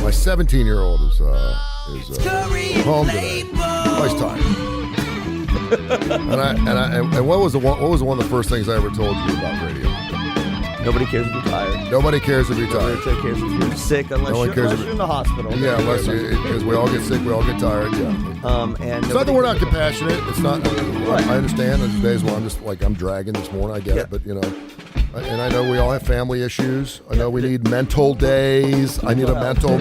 My 17-year-old is home today. Oh, he's tired. and what was one of the first things I ever told you about radio? Nobody cares if you're tired. Nobody cares if you're tired. Nobody cares if you're sick unless you're in the hospital. Yeah, because we all get sick, we all get tired. Yeah. And it's not that we're not compassionate. It's not. Right. I understand. There's days where I'm just like I'm dragging this morning. I get it, but and I know we all have family issues. I know we need mental days. I need a mental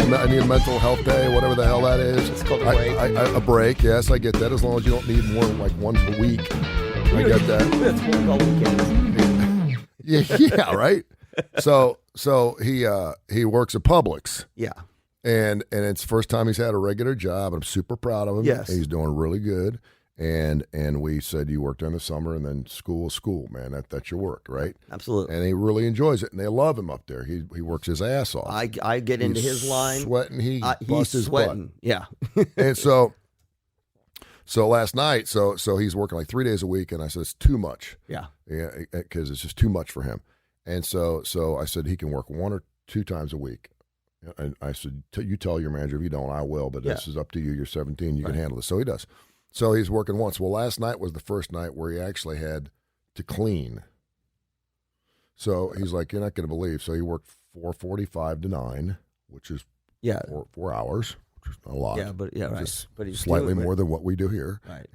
health day, whatever the hell that is. It's called a break. A break. Yes, I get that. As long as you don't need more than like one per week, I get that. It's one all weekends. Yeah, right. So he works at Publix. Yeah. And it's the first time he's had a regular job. I'm super proud of him. Yes. He's doing really good. And we said you work during the summer and then school is school, man. That's your work, right? Absolutely. And he really enjoys it, and they love him up there. He works his ass off. I get into his line. Sweating, he's his sweating. Butt. Yeah. And so last night, so he's working like 3 days a week, and I said it's too much. Yeah. Yeah, because it's just too much for him. And so I said he can work 1 or 2 times a week. And I said, you tell your manager. If you don't, I will. But this is up to you. You're 17. You can handle this. So he does. So he's working once. Well, last night was the first night where he actually had to clean. So he's like, you're not going to believe. So he worked 4:45 to 9, which is 4 hours, which is not a lot. Yeah, but right. Just but he's slightly more than what we do here. Right.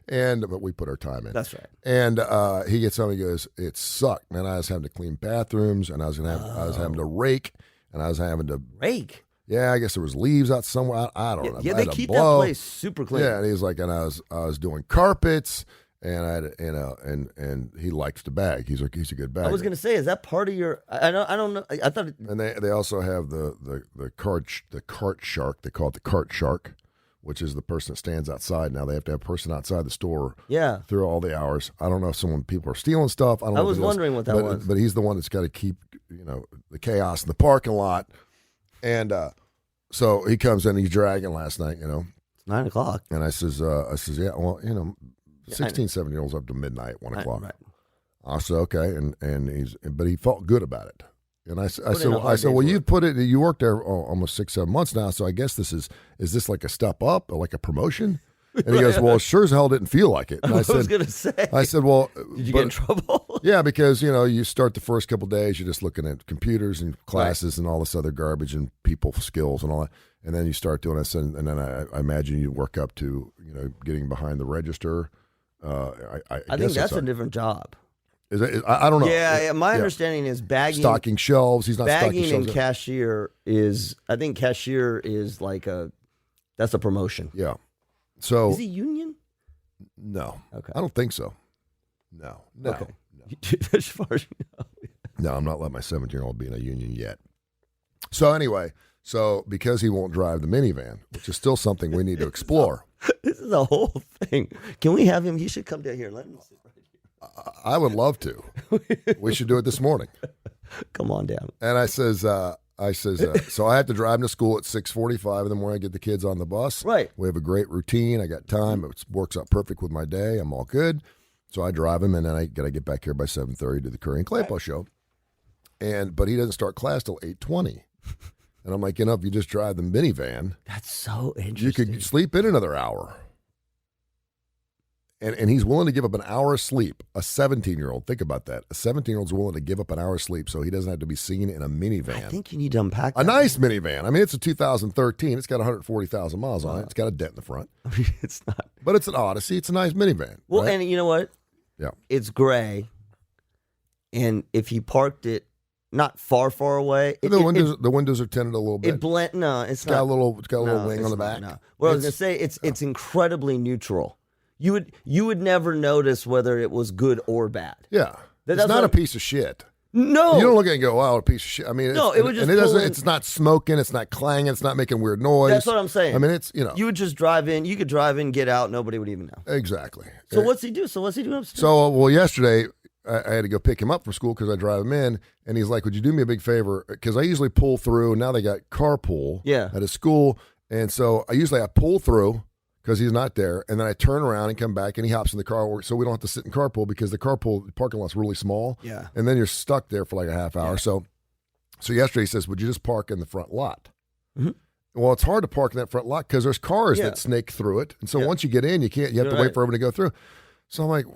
But we put our time in. That's right. And he gets home. He goes, "It sucked, man. I was having to clean bathrooms, and I was having to rake, and I was having to rake. Yeah, I guess there was leaves out somewhere. I don't know. Yeah, they keep that place super clean. Yeah, and he's like, and I was doing carpets, and I had, and he likes to bag. He's a good bagger. I was gonna say, is that part of your? I don't know. I thought. And they also have the cart shark. They call it the cart shark, which is the person that stands outside. Now they have to have a person outside the store. Yeah. Through all the hours. I don't know if people are stealing stuff. I was wondering what that was. But he's the one that's got to keep the chaos in the parking lot. And so he comes in, he's dragging last night, It's 9 o'clock. And I says, yeah, well, 16, 17-year-olds up to midnight, 1 o'clock. Right. I said, okay, but he felt good about it. And I said, well, you worked there almost 6-7 months now, so I guess is this like a step up or like a promotion? And he goes, well, sure as hell didn't feel like it. And I was going to say. I said, well. Did you get in trouble? Yeah, because, you start the first couple of days, you're just looking at computers and classes and all this other garbage and people skills and all that. And then you start doing this, and then I imagine you work up to, getting behind the register. I think that's a different job. Is it? I don't know. Yeah, my understanding is bagging. Stocking shelves. He's not stocking shelves. Bagging and cashier I think cashier is that's a promotion. Yeah. So is he union? No. Okay. I don't think so. No. Okay. No. As far as you know. No, I'm not letting my 17-year-old be in a union yet. So anyway, because he won't drive the minivan, which is still something we need to explore. This is a whole thing. Can we have him? He should come down here. Let him sit right here. I would love to. We should do it this morning. Come on down. And I says, so I have to drive him to school at 6:45 in the morning. I get the kids on the bus. Right. We have a great routine. I got time. It works out perfect with my day. I'm all good. So I drive him, and then I got to get back here by 7:30 to the Kurre and Klapow show. But he doesn't start class till 8:20. And I'm like, if you just drive the minivan, that's so interesting. You could sleep in another hour. And he's willing to give up an hour of sleep. A 17-year-old, think about that. A 17-year-old's willing to give up an hour of sleep so he doesn't have to be seen in a minivan. I think you need to unpack that. A nice minivan. I mean, it's a 2013. It's got 140,000 miles on it. It's got a dent in the front. I mean, it's not. But it's an Odyssey. It's a nice minivan. Well, right? And you know what? Yeah. It's gray. And if he parked it not far away. The windows are tinted a little bit. It's got a little wing on the back. No. What I was going to say, it's incredibly neutral. You would never notice whether it was good or bad. Yeah. It's not a piece of shit. No. You don't look at it and go, wow, a piece of shit. I mean, it's not smoking, it's not clanging, it's not making weird noise. That's what I'm saying. I mean, it's, You would just drive in, you could drive in, get out, nobody would even know. Exactly. So what's he do? What's he doing upstairs? So, yesterday, I had to go pick him up from school because I drive him in, and he's like, would you do me a big favor? Because I usually pull through, and now they got carpool at his school, and so I pull through, because he's not there, and then I turn around and come back, and he hops in the car, so we don't have to sit in carpool because the carpool parking lot's really small. Yeah. And then you're stuck there for like a half hour. Yeah. So So yesterday he says, would you just park in the front lot? Mhm. Well, it's hard to park in that front lot because there's cars Yeah. that snake through it. And so Yeah. once you get in, you have to wait for everyone to go through. So I'm like,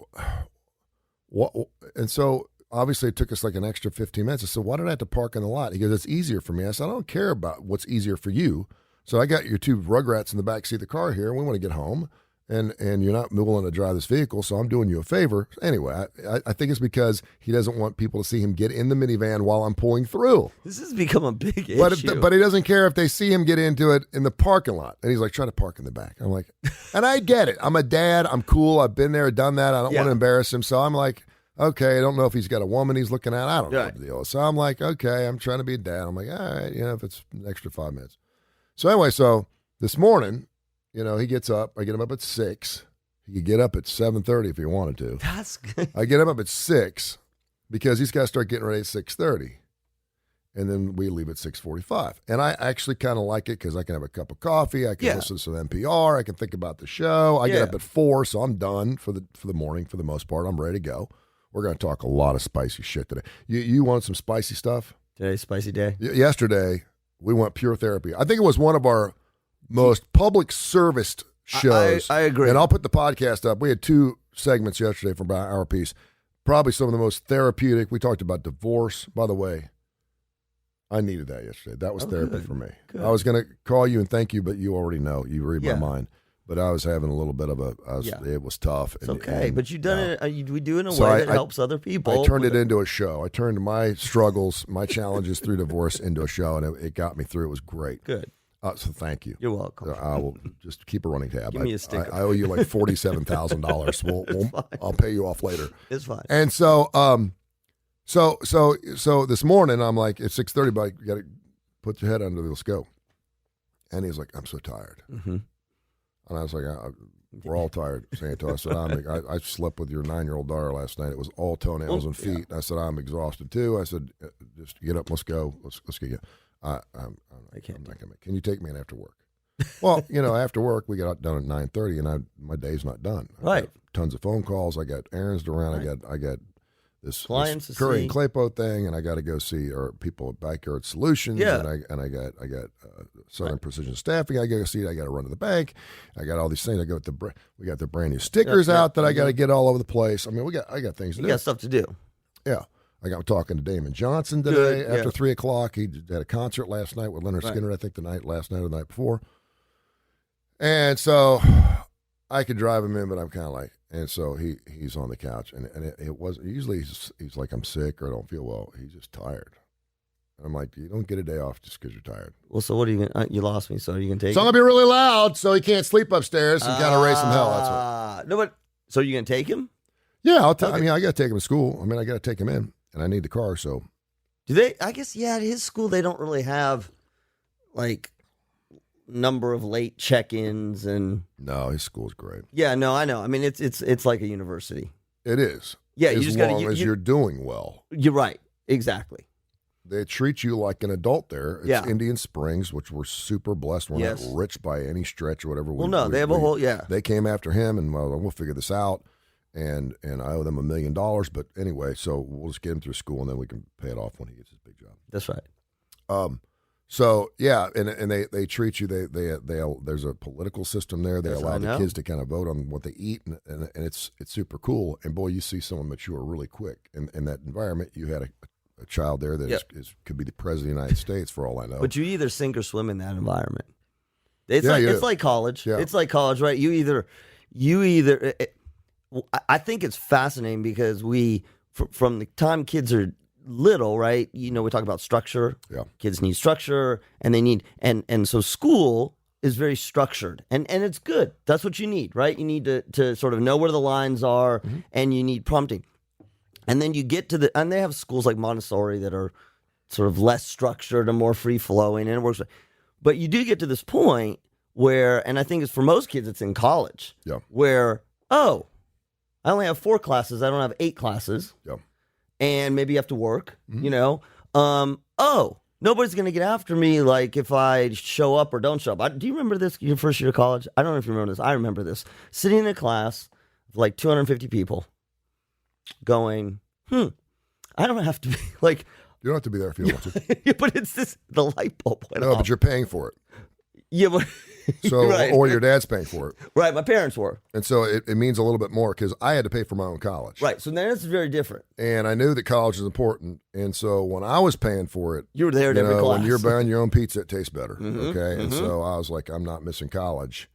what? And so obviously it took us like an extra 15 minutes. I said, why did I have to park in the lot? He goes, it's easier for me. I said, I don't care about what's easier for you. So I got your two rugrats in the back seat of the car here, and we want to get home. And you're not willing to drive this vehicle, so I'm doing you a favor. Anyway, I think it's because he doesn't want people to see him get in the minivan while I'm pulling through. This has become a big issue. But he doesn't care if they see him get into it in the parking lot. And he's like, try to park in the back. I'm like, and I get it. I'm a dad. I'm cool. I've been there, done that. I don't want to embarrass him. So I'm like, okay, I don't know if he's got a woman he's looking at. I don't know what the deal is. So I'm like, okay, I'm trying to be a dad. I'm like, all right, if it's an extra 5 minutes. So anyway, so this morning, he gets up. I get him up at 6. He could get up at 7:30 if he wanted to. That's good. I get him up at 6 because he's got to start getting ready at 6:30. And then we leave at 6:45. And I actually kind of like it because I can have a cup of coffee. I can listen to some NPR. I can think about the show. I get up at 4, so I'm done for the morning for the most part. I'm ready to go. We're going to talk a lot of spicy shit today. You want some spicy stuff? Today's spicy day? Yesterday, we went pure therapy. I think it was one of our most public serviced shows. I agree. And I'll put the podcast up. We had 2 segments yesterday for about an hour piece. Probably some of the most therapeutic. We talked about divorce. By the way, I needed that yesterday. That was therapy for me. Good. I was going to call you and thank you, but you already know. You read my mind. But I was having a little bit of it was tough. It's okay. But you've done it. We do it in a way that helps other people. I turned it into a show. I turned my struggles, my challenges through divorce into a show, and it got me through. It was great. Good. So thank you. You're welcome. I will just keep a running tab. Give me a sticker. I owe you like $47,000. I'll pay you off later. It's fine. And so, so this morning I'm like, it's 6:30, but you got to put your head under. Let's go. And he's like, I'm so tired. Mm-hmm. And I was like, we're all tired, Santo. I said, I slept with your 9-year-old daughter last night. It was all toenails and feet. Yeah. I said, I'm exhausted too. I said, just get up, let's go. Let's get you. I can't. Can you take me in after work? Well, after work we got done at 9:30, and my day's not done. Right. I got tons of phone calls. I got errands to run. Right. I got this Kurre and Klapow thing, and I got to go see our people at Backyard Solutions. Yeah. And I got Southern Precision Staffing. I got to see. I got to run to the bank. I got all these things. We got the brand new stickers out that I got to get all over the place. I mean, I got things to do. You got stuff to do. Yeah. I'm talking to Damon Johnson today after 3 o'clock. He had a concert last night with Leonard Skinner, I think last night or the night before. And so I could drive him in, but I'm kind of like, and so he's on the couch. And it was, usually he's like, I'm sick or I don't feel well. He's just tired. And I'm like, you don't get a day off just because you're tired. Well, so what are you going to, you lost me, so are you going to take So I'm going to be really loud so he can't sleep upstairs and kind of raise some hell. That's what. No, but, so you going to take him? Yeah, I mean, I got to take him to school. I mean, I got to take him in. And I need the car, so. Do they? I guess, at his school, they don't really have, like, number of late check-ins and. No, his school's great. Yeah, no, I know. I mean, it's like a university. It is. Yeah, you just got to. As long as you're doing well. You're right. Exactly. They treat you like an adult there. It's Indian Springs, which we're super blessed. We're not rich by any stretch or whatever. They have a whole, They came after him, and we'll figure this out. And I owe them $1 million, but anyway, so we'll just get him through school, and then we can pay it off when he gets his big job. That's right. So yeah, and they treat you. They there's a political system there. They allow the kids to kind of vote on what they eat, and it's super cool. And boy, you see someone mature really quick in that environment. You had a child there that could be the president of the United States for all I know. But you either sink or swim in that environment. It's like college. Yeah. It's like college, right? You either. I think it's fascinating because from the time kids are little, right? We talk about structure. Yeah. Kids need structure, and they need and so school is very structured, and it's good. That's what you need, right? You need to sort of know where the lines are, and you need prompting. And then you get to and they have schools like Montessori that are sort of less structured and more free flowing, and it works. But you do get to this point where, and I think it's for most kids, it's in college, where I only have 4 classes. I don't have 8 classes. Yeah. And maybe you have to work, nobody's going to get after me like if I show up or don't show up. Do you remember this, your first year of college? I don't know if you remember this. I remember this. Sitting in a class of like 250 people going, I don't have to be like, You don't have to be there if you don't want to. But it's the light bulb went No, off. but you're paying for it. Yeah, but So, right. or your dad's paying for it. Right, my parents were. And so it means a little bit more because I had to pay for my own college. Right, so then it's very different. And I knew that college is important. And so when I was paying for it, You were there at every class. when you're buying your own pizza, it tastes better. Okay. And so I was like, I'm not missing college.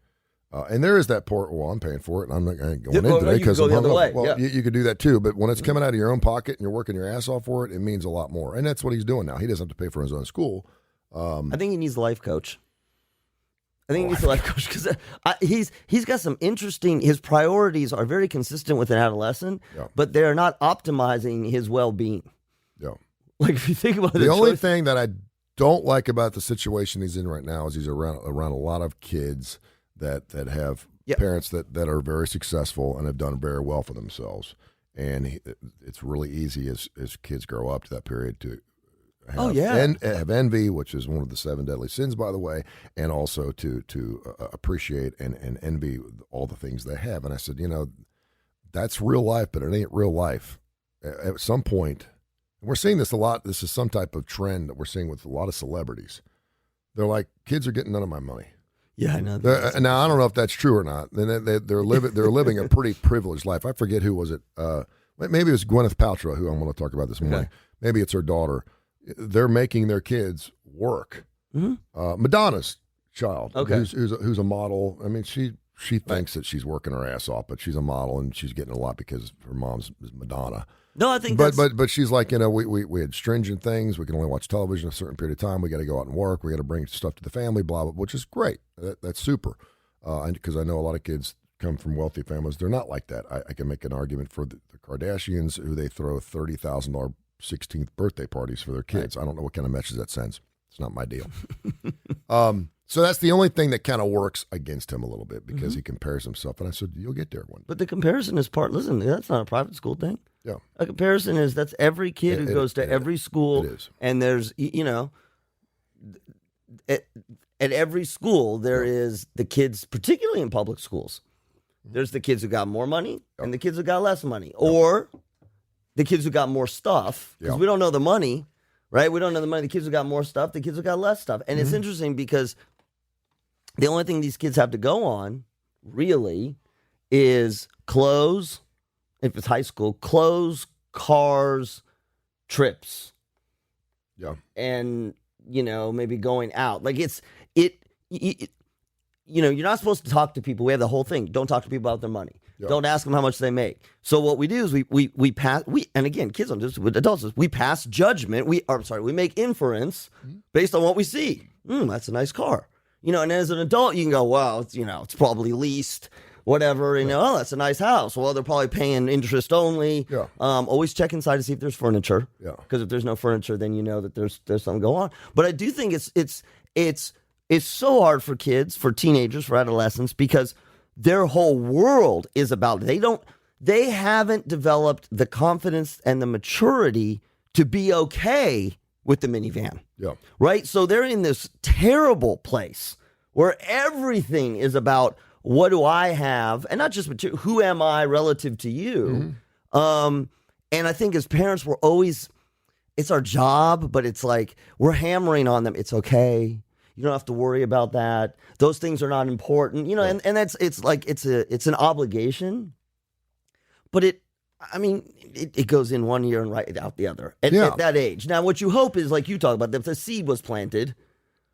And there is that part, well, I'm paying for it, and I'm not going into it because I'm the other hungover. way. Well, Yeah. you could do that too, but when it's coming out of your own pocket and you're working your ass off for it, it means a lot more. And that's what he's doing now. He doesn't have to pay for his own school. I think he needs a life coach. I think he needs a life coach because he's got some interesting. His priorities are very consistent with an adolescent, but they're not optimizing his well-being. Yeah. Like if you think about the only thing that I don't like about the situation he's in right now is he's around a lot of kids that have parents that are very successful and have done very well for themselves, and it's really easy as kids grow up to that period to have envy, which is one of the 7 deadly sins, by the way, and also to appreciate and envy all the things they have. And I said, that's real life, but it ain't real life. At some point, and we're seeing this a lot. This is some type of trend that we're seeing with a lot of celebrities. They're like, kids are getting none of my money. Yeah, I know. Now I don't know if that's true or not. They're living a pretty privileged life. I forget who was it. Maybe it was Gwyneth Paltrow, who I'm going to talk about this morning. Okay. Maybe it's her daughter. They're making their kids work. Mm-hmm. Madonna's child, who's a model. I mean, she thinks that she's working her ass off, but she's a model and she's getting a lot because her mom's is Madonna. No, I think but she's like, we had stringent things. We can only watch television a certain period of time. We got to go out and work. We got to bring stuff to the family, blah, blah, which is great. That's super. Because I know a lot of kids come from wealthy families. They're not like that. I can make an argument for the Kardashians, who they throw $30,000 16th birthday parties for their kids. Right. I don't know what kind of message that sends. It's not my deal. So that's the only thing that kind of works against him a little bit because he compares himself. And I said, you'll get there one day. But the comparison is listen, that's not a private school thing. Yeah. A comparison is that's every kid who goes to every school. It is. And there's, at every school, there is the kids, particularly in public schools. There's the kids who got more money and the kids who got less money. Or the kids who got more stuff. Because we don't know the money, right? We don't know the money. The kids who got more stuff, the kids who got less stuff. And it's interesting because the only thing these kids have to go on, really, is clothes. If it's high school, clothes, cars, trips. Yeah. And, maybe going out. Like you're not supposed to talk to people. We have the whole thing. Don't talk to people about their money. Yeah. Don't ask them how much they make. So what we do is we pass, and again, kids don't do this with adults, we pass judgment. We make inference based on what we see. That's a nice car. And as an adult, you can go, well, it's probably leased. Whatever, oh, that's a nice house. Well, they're probably paying interest only. Yeah. Always check inside to see if there's furniture. Yeah. Because if there's no furniture, then you know that there's something going on. But I do think it's so hard for kids, for teenagers, for adolescents, because their whole world is about they haven't developed the confidence and the maturity to be okay with the minivan. Yeah. Right? So they're in this terrible place where everything is about, what do I have? And not just material, who am I relative to you? And I think as parents, we're always, it's our job, but it's like we're hammering on them. It's okay. You don't have to worry about that. Those things are not important, and it's like, it's an obligation, but it goes in one ear and right out the other at that age. Now, what you hope is, like you talk about, that the seed was planted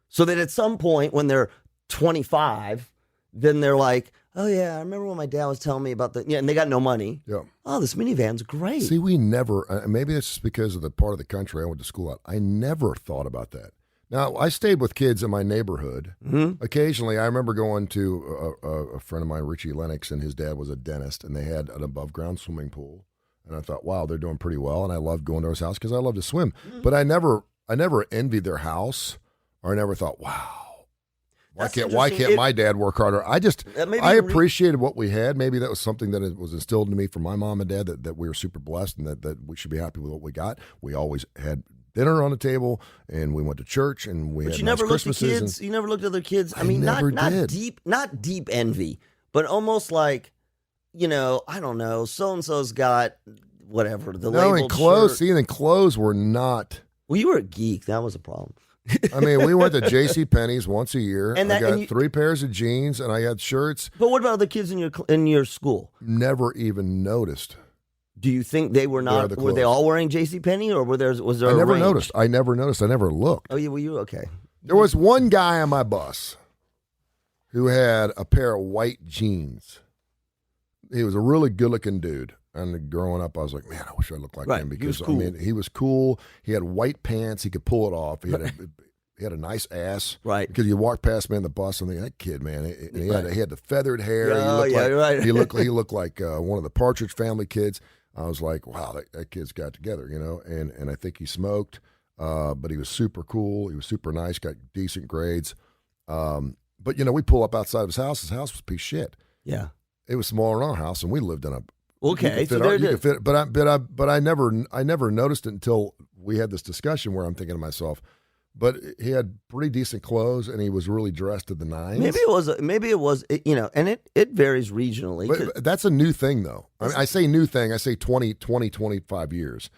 so that at some point when they're 25, then they're like, oh, yeah, I remember when my dad was telling me about and they got no money. Yeah. Oh, this minivan's great. See, we never, maybe it's just because of the part of the country I went to school at, I never thought about that. Now, I stayed with kids in my neighborhood. Mm-hmm. Occasionally, I remember going to a friend of mine, Richie Lennox, and his dad was a dentist, and they had an above-ground swimming pool. And I thought, wow, they're doing pretty well, and I loved going to his house because I love to swim. Mm-hmm. But I never envied their house, or I never thought, wow. Why can't my dad work harder? I appreciated what we had. Maybe that was something that was instilled into me from my mom and dad, that we were super blessed and that we should be happy with what we got. We always had dinner on the table, and we went to church, and we had you nice never looked at Christmases. Kids. You never looked at other kids. I mean, not deep envy, but almost like, I don't know, so and so's got whatever the labeled and clothes. shirt. See, and then clothes were not. Well, you were a geek. That was a problem. I mean, we went to J.C. Penney's once a year. And I got 3 pairs of jeans, and I had shirts. But what about the kids in your school? Never even noticed. Do you think they were not? Were they all wearing J.C. Penney, or was there? I never range? noticed. I never noticed. I never looked. Oh, yeah. Well, you okay? There was one guy on my bus who had a pair of white jeans. He was a really good-looking dude. And growing up, I was like, man, I wish I looked like him because he was cool. I mean, he was cool. He had white pants. He could pull it off. He had a nice ass. Right. Because you walk past me on the bus and think, that kid, man, he had the feathered hair. Oh, he looked like one of the Partridge Family kids. I was like, wow, that kid's got together, you know. And I think he smoked, but he was super cool. He was super nice. Got decent grades. But you know, we pull up outside of his house. His house was a piece of shit. Yeah. It was smaller than our house, and we lived in a. Okay, but I never noticed it until we had this discussion where I'm thinking to myself, but he had pretty decent clothes and he was really dressed to the nines. Maybe it was, you know, and it varies regionally. But that's a new thing, though. I mean, I say new thing. I say 25 years,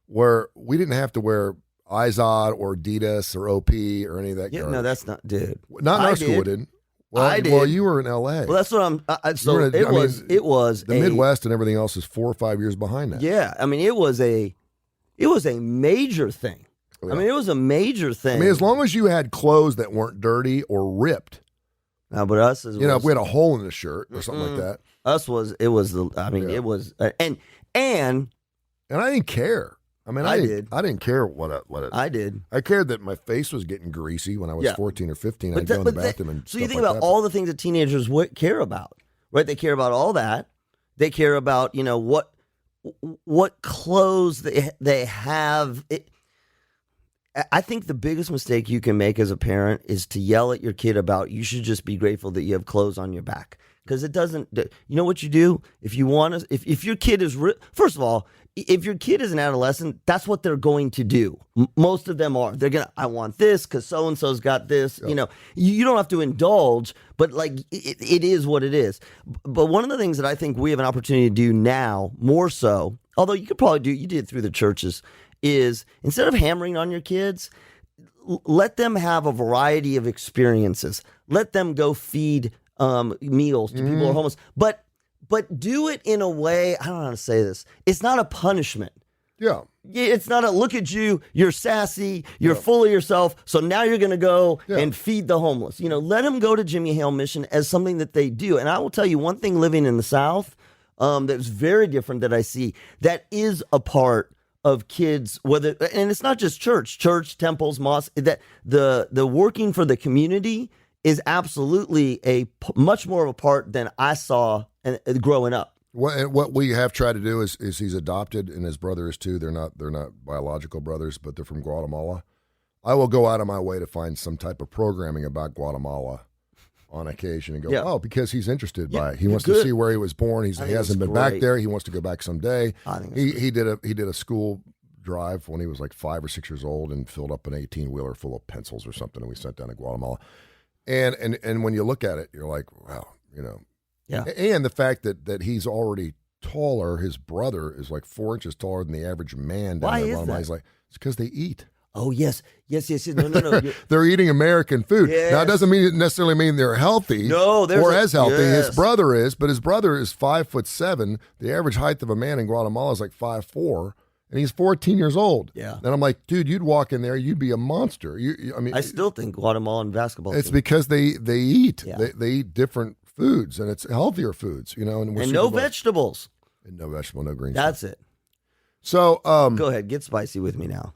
where we didn't have to wear Izod or Adidas or OP or any of that. Yeah, no, that's not, dude. Not in our school, it didn't. Well, I did. Well, you were in L.A. Well, that's what I'm. It was the Midwest and everything else is 4 or 5 years behind that. Yeah, I mean, it was a major thing. Yeah. I mean, it was a major thing. I mean, as long as you had clothes that weren't dirty or ripped. No, but us is, you know, if we had a hole in the shirt or something like that. It was and I didn't care. I mean, I didn't care what I did. I cared that my face was getting greasy when I was 14 or 15. I'd go in the bathroom and so you think about all the things that teenagers care about, right? They care about all that. They care about, you know, what clothes they have. I think the biggest mistake you can make as a parent is to yell at your kid about, you should just be grateful that you have clothes on your back. Because it doesn't, you know what you do? If you want to, if your kid is, first of all, if your kid is an adolescent, that's what they're going to do. Most of them are. They're going to, I want this because so-and-so's got this. Yep. You know, you don't have to indulge, but like it is what it is. But one of the things that I think we have an opportunity to do now, more so, although you could probably you did it through the churches, is instead of hammering on your kids, let them have a variety of experiences. Let them go feed meals to people who are homeless. But do it in a way, I don't know how to say this. It's not a punishment. Yeah. It's not a look at you, you're sassy, you're full of yourself, so now you're going to go and feed the homeless. You know, let them go to Jimmy Hale Mission as something that they do. And I will tell you one thing living in the South that's very different that I see, that is a part of kids, and it's not just church, temples, mosques, that the working for the community is absolutely much more of a part than I saw growing up. What we have tried to do is he's adopted, and his brother is too. They're not biological brothers, but they're from Guatemala. I will go out of my way to find some type of programming about Guatemala on occasion and go, because he's interested by it. He wants to see where he was born. He hasn't been back there. He wants to go back someday. He did a school drive when he was like 5 or 6 years old and filled up an 18-wheeler full of pencils or something, and we sent down to Guatemala. And when you look at it, you're like, wow, you know. Yeah. And the fact that he's already taller, his brother is like 4 inches taller than the average man down there. Why is that? He's like, it's because they eat. Oh, yes. No. They're eating American food. Yes. Now, it doesn't necessarily mean they're healthy or as healthy. Yes. His brother is, but his brother is 5'7". The average height of a man in Guatemala is like 5'4", and he's 14 years old. Yeah. And I'm like, dude, you'd walk in there, you'd be a monster. I still think Guatemalan basketball. It's because they eat. Yeah. They eat different foods, and it's healthier foods, you know. And no vegetables. And no vegetable, no greens. That's it. So go ahead, get spicy with me now.